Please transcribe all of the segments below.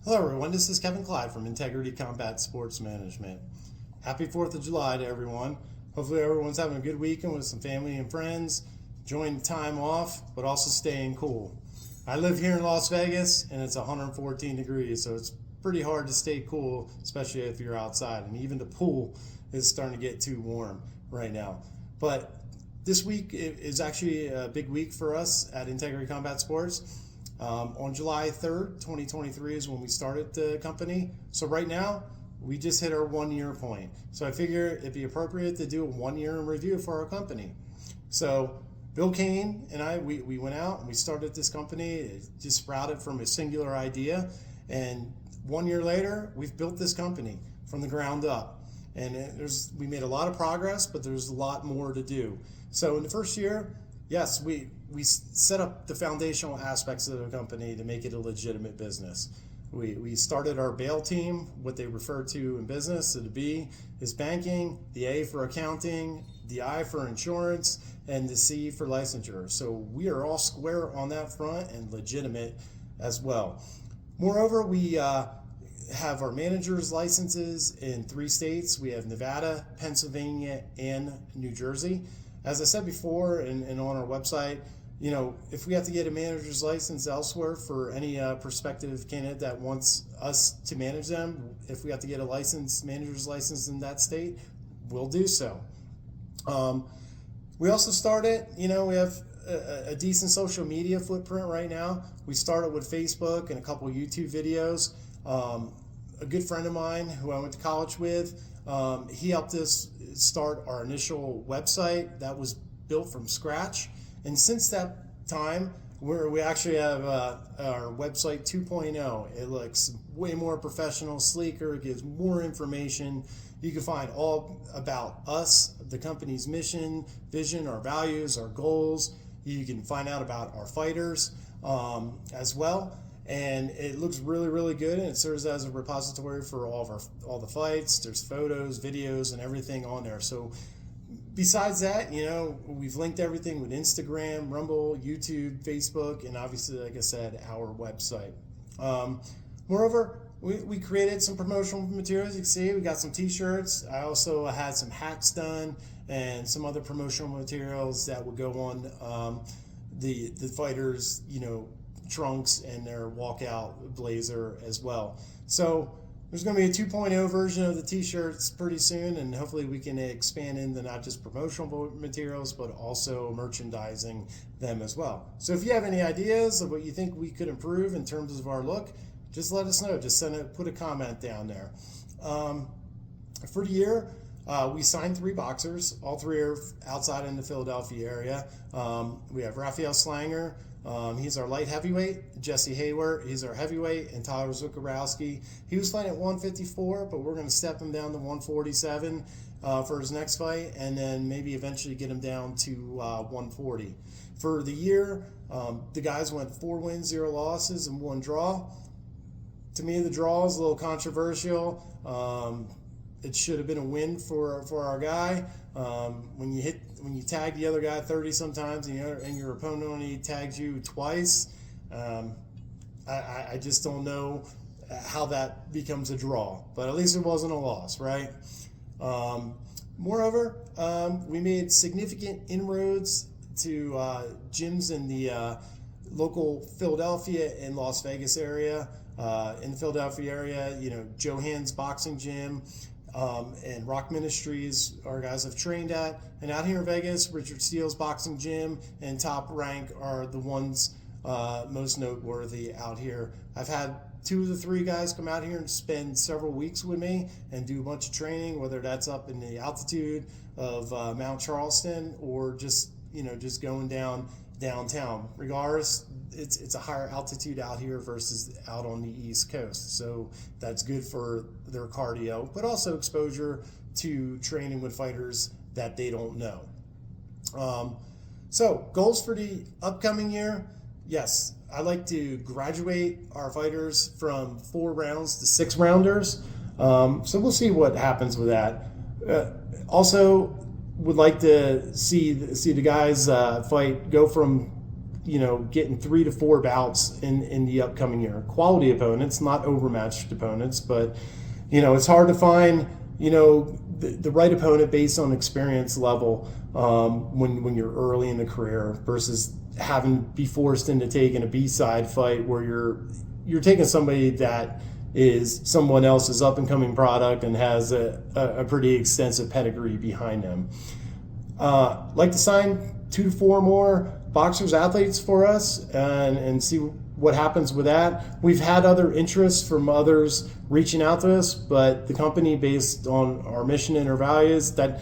Hello everyone, this is Kevin Clyde from Integrity Combat Sports Management. Happy 4th of July to everyone. Hopefully everyone's having a good weekend with some family and friends, enjoying the time off, but also staying cool. I live here in Las Vegas and it's 114 degrees, so it's pretty hard to stay cool, especially if you're outside. And even the pool is starting to get too warm right now. But this week is actually a big week for us at Integrity Combat Sports. On July 3rd, 2023 is when we started the company. So right now, we just hit our 1 year point. So I figure it'd be appropriate to do a 1 year in review for our company. So Bill Kane and I, we went out and we started this company. It just sprouted from a singular idea. And 1 year later, we've built this company from the ground up. And we made a lot of progress, but there's a lot more to do. So in the first year, yes, we set up the foundational aspects of the company to make it a legitimate business. We started our bail team, what they refer to in business. So the B is banking, the A for accounting, the I for insurance, and the C for licensure. So we are all square on that front and legitimate as well. Moreover, we have our manager's licenses in 3 states. We have Nevada, Pennsylvania, and New Jersey. As I said before and on our website, if we have to get a manager's license elsewhere for any prospective candidate that wants us to manage them, if we have to get a manager's license in that state, we'll do so. We also started, we have a decent social media footprint right now. We started with Facebook and a couple of YouTube videos. A good friend of mine who I went to college with, he helped us start our initial website that was built from scratch. And since that time, we actually have our website 2.0. It looks way more professional, sleeker, it gives more information. You can find all about us, the company's mission, vision, our values, our goals. You can find out about our fighters as well. And it looks really, really good, and it serves as a repository for all the fights. There's photos, videos, and everything on there. So besides that, we've linked everything with Instagram, Rumble, YouTube, Facebook, and obviously, like I said, our website. Moreover, we created some promotional materials. You can see we got some t-shirts. I also had some hats done and some other promotional materials that would go on the fighters, trunks and their walkout blazer as well. So there's going to be a 2.0 version of the t-shirts pretty soon, and hopefully we can expand into not just promotional materials but also merchandising them as well. So if you have any ideas of what you think we could improve in terms of our look, just let us know. Just put a comment down there. For the year, we signed 3 boxers. All 3 are outside in the Philadelphia area. We have Raphael Slanger. He's our light heavyweight. Jesse Hayward, he's our heavyweight, and Tyler Zuckarowski. He was fighting at 154, but we're going to step him down to 147 for his next fight, and then maybe eventually get him down to 140. For the year, the guys went 4 wins, 0 losses, and 1 draw. To me, the draw is a little controversial. It should have been a win for our guy. When you tag the other guy 30 sometimes and your opponent only tags you twice, I just don't know how that becomes a draw. But at least it wasn't a loss, right? Moreover, we made significant inroads to gyms in the local Philadelphia and Las Vegas area. In the Philadelphia area, Johan's Boxing Gym, and Rock Ministries, our guys have trained at. And out here in Vegas, Richard Steele's Boxing Gym and Top Rank are the ones most noteworthy out here. I've had 2 of the 3 guys come out here and spend several weeks with me and do a bunch of training, whether that's up in the altitude of Mount Charleston or just going downtown. Regardless, it's a higher altitude out here versus out on the East Coast. So that's good for their cardio, but also exposure to training with fighters that they don't know. So goals for the upcoming year. Yes, I like to graduate our fighters from 4 rounds to 6 rounders. So we'll see what happens with that. Also would like to see the guys fight, go from getting 3 to 4 bouts in the upcoming year. Quality opponents, not overmatched opponents, but it's hard to find the right opponent based on experience level when you're early in the career versus having be forced into taking a B-side fight where you're taking somebody that is someone else's up and coming product and has a pretty extensive pedigree behind them. Like to sign 2 to 4 more boxers athletes for us and see what happens with that. We've had other interests from others reaching out to us, but the company, based on our mission and our values, that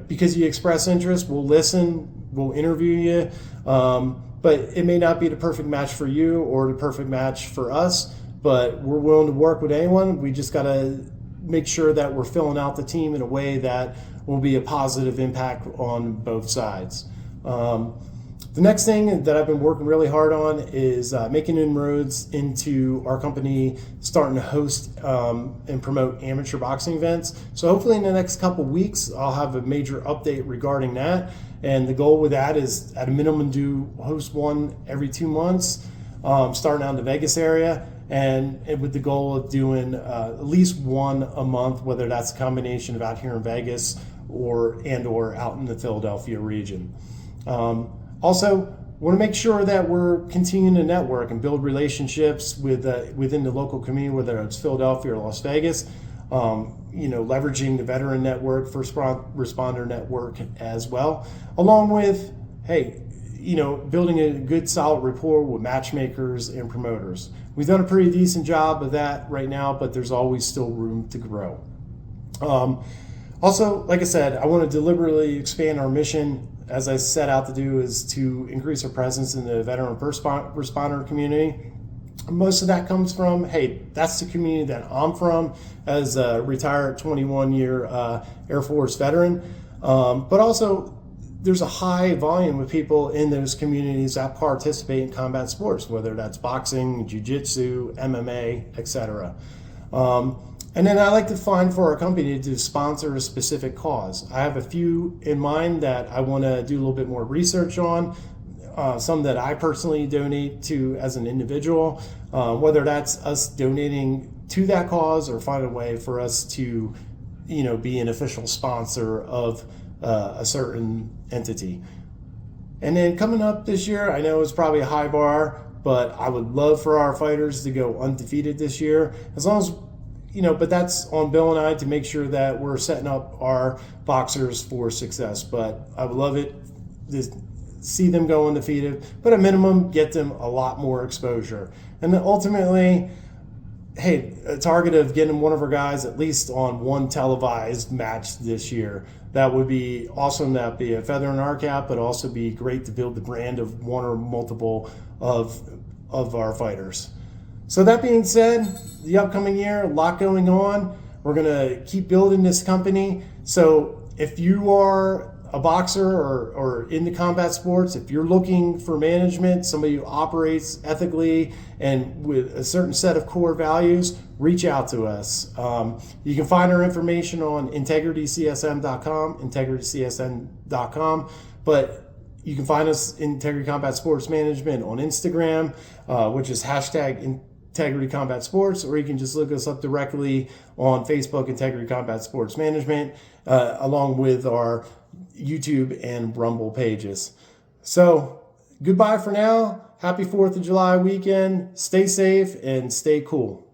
because you express interest, we'll listen, we'll interview you, but it may not be the perfect match for you or the perfect match for us, but we're willing to work with anyone. We just got to make sure that we're filling out the team in a way that will be a positive impact on both sides. The next thing that I've been working really hard on is making inroads into our company starting to host and promote amateur boxing events. So hopefully in the next couple weeks, I'll have a major update regarding that. And the goal with that is at a minimum do host one every 2 months, starting out in the Vegas area. And with the goal of doing at least one a month, whether that's a combination of out here in Vegas or out in the Philadelphia region. Also, want to make sure that we're continuing to network and build relationships within the local community, whether it's Philadelphia or Las Vegas. Leveraging the veteran network, first responder network as well, along with, building a good solid rapport with matchmakers and promoters. We've done a pretty decent job of that right now, but there's always still room to grow. Also, like I said, I want to deliberately expand our mission, as I set out to do, is to increase our presence in the veteran first responder community. Most of that comes from, that's the community that I'm from as a retired 21-year Air Force veteran. But also, there's a high volume of people in those communities that participate in combat sports, whether that's boxing, jiu-jitsu, MMA, etc. And then I like to find for our company to sponsor a specific cause. I have a few in mind that I want to do a little bit more research on, some that I personally donate to as an individual, whether that's us donating to that cause or find a way for us to, be an official sponsor of a certain entity. And then coming up this year, I know it's probably a high bar, but I would love for our fighters to go undefeated this year, as long as but that's on Bill and I to make sure that we're setting up our boxers for success. But I would love it to see them go undefeated, but at minimum, get them a lot more exposure. And then ultimately, a target of getting one of our guys at least on one televised match this year. That would be awesome. That'd be a feather in our cap, but also be great to build the brand of one or multiple of our fighters. So that being said, the upcoming year, a lot going on. We're going to keep building this company. So if you are a boxer or into combat sports, if you're looking for management, somebody who operates ethically and with a certain set of core values, reach out to us. You can find our information on integritycsm.com, but you can find us in Integrity Combat Sports Management on Instagram, which is #Integrity Combat Sports, or you can just look us up directly on Facebook, Integrity Combat Sports Management, along with our YouTube and Rumble pages. So goodbye for now. Happy 4th of July weekend. Stay safe and stay cool.